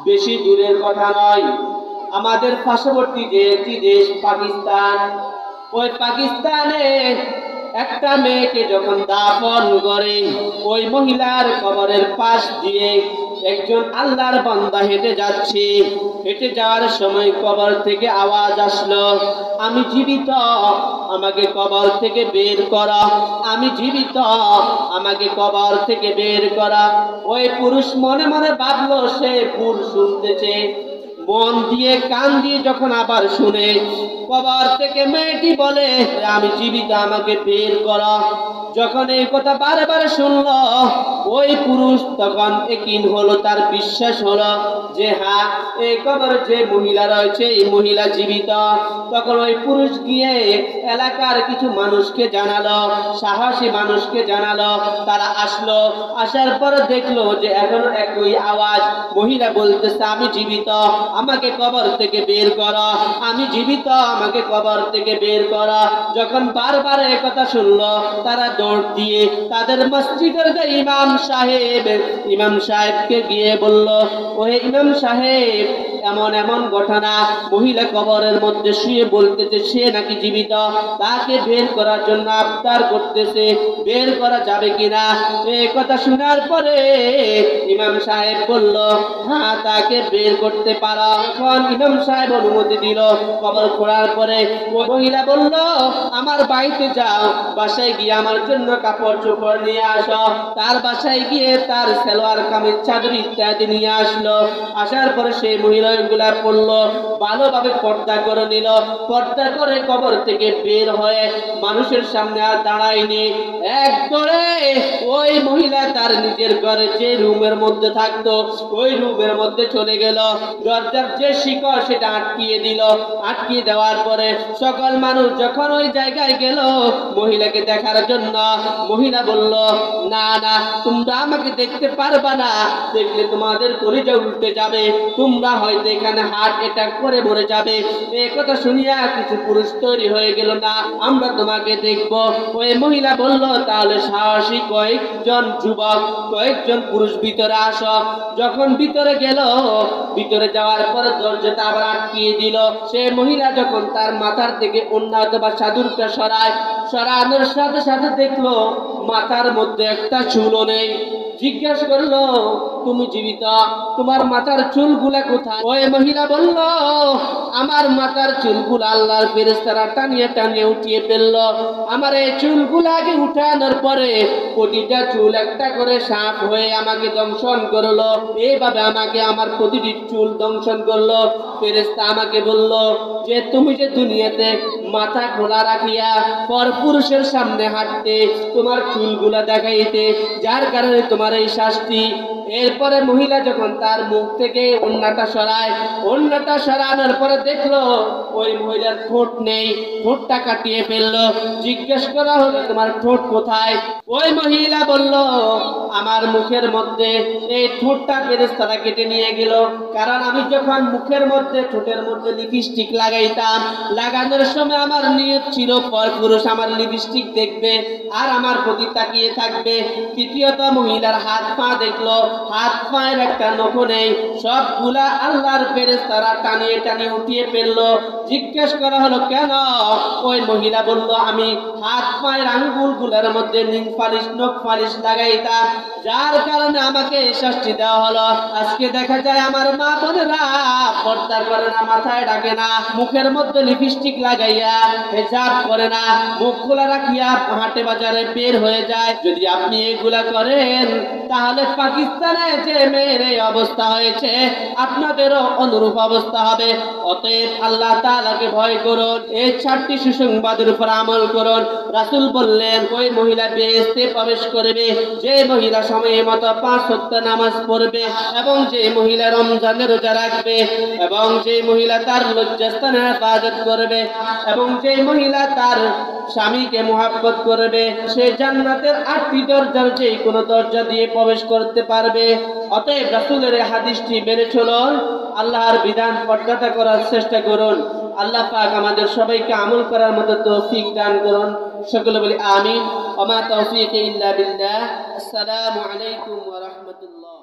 বেশি দূরের কথা নয়, আমাদের পার্শ্ববর্তী যে একটি দেশ পাকিস্তান, ওই পাকিস্তানে একটা মেয়েকে যখন দাফন করে, ওই মহিলার কবরের পাশ দিয়ে একজন আল্লাহর বান্দা হেঁটে যাচ্ছে। হেঁটে যাওয়ার সময় কবর থেকে আওয়াজ আসলো, আমি জীবিত, আমাকে কবর থেকে বের করা, আমি জীবিত, আমাকে কবর থেকে বের করা। ওই পুরুষ মনে মনে ভাবলো সে ভুল শুনতেছে। মন দিয়ে কান দিয়ে যখন আবার শুনে কবর থেকে মেয়েটি বলে আমি জীবিত, আমাকে বের করা, যখন এই কথা বারে শুনলো ওই পুরুষ তখন একিন হলো, তার বিশ্বাস হলো যে হ্যাঁ, এই কবর যে মহিলা রয়েছে এই মহিলা জীবিত। তখন ওই পুরুষ গিয়ে এলাকার কিছু মানুষকে জানালো, সাহসী মানুষকে জানালো। তারা আসলো, আসার পরে দেখলো যে এখন একই আওয়াজ, মহিলা বলতেছে আমি জীবিত, আমাকে কবর থেকে বের করা, আমি জীবিত, আমাকে কবর থেকে বের করা। যখন বারবার এই কথা শুনলো, তারা দৌড় দিয়ে তাদের মসজিদের যে ইমাম সাহেবকে গিয়ে বলল, ওহে ইমাম সাহেব, এমন এমন ঘটনা, মহিলা কবরের মধ্যে শুয়ে বলতেছে সে নাকি জীবিত, তাকে বের করার জন্য আবদার করতেছে, বের করা যাবে কিনা? এই কথা শোনার পরে ইমাম সাহেব বলল হ্যাঁ, তাকে বের করতে পারো। এখন ইমাম সাহেব অনুমতি দিল। কবর খোঁড়ার পরে মহিলা বলল আমার বাড়িতে যাও, বাসায় গিয়ে আমার জন্য কাপড় চোপড় নিয়ে আসো। তার বাসায় গিয়ে তার সালোয়ার কামিজ চাদর ইত্যাদি নিয়ে আসলো। আসার পরে সেই মহিলা এগুলা পড়লো, ভালোভাবে পর্দা করে নিল। পর্দা করে কবর থেকে বের হয়ে মানুষের সামনে আর দাঁড়ায়নি, এক দৌড়ে ওই মহিলা তার নিজের ঘরে যে রুমের মধ্যে থাকতো ওই রুমের মধ্যে চলে গেল। দরজার যে শিকড় সেটা আটকিয়ে দিল। আটকিয়ে দেওয়ার পরে সকল মানুষ যখন ওই জায়গায় গেল মহিলাকে দেখার জন্য, মহিলা বলল না না, তোমরা আমাকে দেখতে পারবা না, দেখলে তোমাদের কলিজা উল্টে যাবে, তোমরা হয়তো এখানে হার্ট অ্যাটাক করে মরে যাবে। এই কথা শুনিয়া কিছু পুরুষ তৈরি হয়ে গেল, না আমরা তোমাকে দেখব। ওই মহিলা বলল তাহলে সাহসী কয়েকজন যুবক, কয়েকজন পুরুষ ভিতরে আসো। যখন ভিতরে গেল, ভিতরে যাওয়ার পরে দরজাটা আবার আটকিয়ে দিল। সে মহিলা যখন তার মাথার থেকে অন্য অথবা চাদরটা সরানোর সাথে সাথে দেখলো মাথার মধ্যে একটা চুলও নেই। জিজ্ঞাসা করলো তুমি জীবিত, তোমার মাথার চুলগুলা কোথায়? ওই মহিলা বলল আমার মাথার চুলগুলা আল্লাহর ফেরেশতারা টানিয়ে টানিয়ে উঠিয়ে ফেললো। আমার এই চুলগুলা আগে উঠানোর পরে প্রতিটা চুল একটা করে সাপ হয়ে আমাকে দংশন করলো। এইভাবে আমাকে আমার প্রতিটি চুল দংশন করলো। ফেরেশতা আমাকে বলল যে তুমি যে দুনিয়াতে মাথা খোলা রাখিয়া পর পুরুষের সামনে হাঁটতে, তোমার চুলগুলা দেখাইতে, যার কারণে তোমার এই শাস্তি। এরপরে মহিলা যখন তার মুখ থেকে ওড়নাটা সরায়, ওড়নাটা সরানোর পরে দেখলো ওই মহিলার ঠোঁট নেই, ঠোঁটটা কাটিয়ে ফেললো। জিজ্ঞেস করা হলো তোমার ঠোঁট কোথায়? ওই মহিলা বলল আমার মুখের মধ্যে এই ঠোঁটটা ফেরেশতারা কেটে নিয়ে গেল। কারণ আমি যখন মুখের মধ্যে ঠোঁটের মধ্যে লিপস্টিক লাগাইতাম, লাগানোর সময় আমার নিয়ত ছিল পর পুরুষ আমার লিপস্টিক দেখবে আর আমার প্রতি তাকিয়ে থাকবে। তৃতীয়ত মহিলার হাত পা দেখলো, হাত পায়ের একটা নখ নেই, সবগুলা আল্লাহর ফেরেশতারা টানিয়ে টানিয়ে উঠিয়ে ফেললো। জিজ্ঞেস করা হলো কেন? ওই মহিলা বলল আমি হাত পায়ের আঙ্গুলগুলোর মধ্যে নীল পালিশ, নখ পালিশ লাগাইতাম, যার কারণে আমাকে শাস্তি দেওয়া হলো। আজকে দেখা যায় আমার মা বোনেরা পর্দা করে না, মাথায় ডাকে না, মুখের মধ্যে লিপস্টিক লাগাইয়া হিজাব করে না, মুখ খোলা রাখিয়া হাটে বাজারে বের হয়ে যায়। যদি আপনি এগুলা করেন তাহলে পাকিস্তানে যে মেয়ের এই অবস্থা হয়েছে আপনাদেরও অনুরূপ অবস্থা হবে। অতএব আল্লাহ তাআলাকে ভয় করুন, এই 4টি সুসংবাদের উপর আমল করুন। রাসূল বললেন ওই মহিলা বেহেশতে প্রবেশ করবে যে মহিলা সময় মতো 5 ওয়াক্ত নামাজ পড়বে, এবং যে মহিলা রমজানের রোজা রাখবে, এবং যে মহিলা তার লজ্জাস্থানের হেফাজত করবে, এবং যে মহিলা তার স্বামীকে মুহাব্বত করবে, সে জান্নাতের 8টি দরজার যে কোনো দরজা দিয়ে প্রবেশ করতে পারবে। অতএব রাসূলের এই হাদিসটি মেনে চলুন, আল্লাহর বিধান পর্দাটা করার চেষ্টা করুন। আল্লাহ পাক আমাদের সবাইকে আমল করার মতো তৌফিক দান করুন। সকলে বলি আমিন। ওয়া মা তাওফীকি ইল্লা বিল্লাহ। আসসালামু আলাইকুম ওয়া রাহমাতুল্লাহ।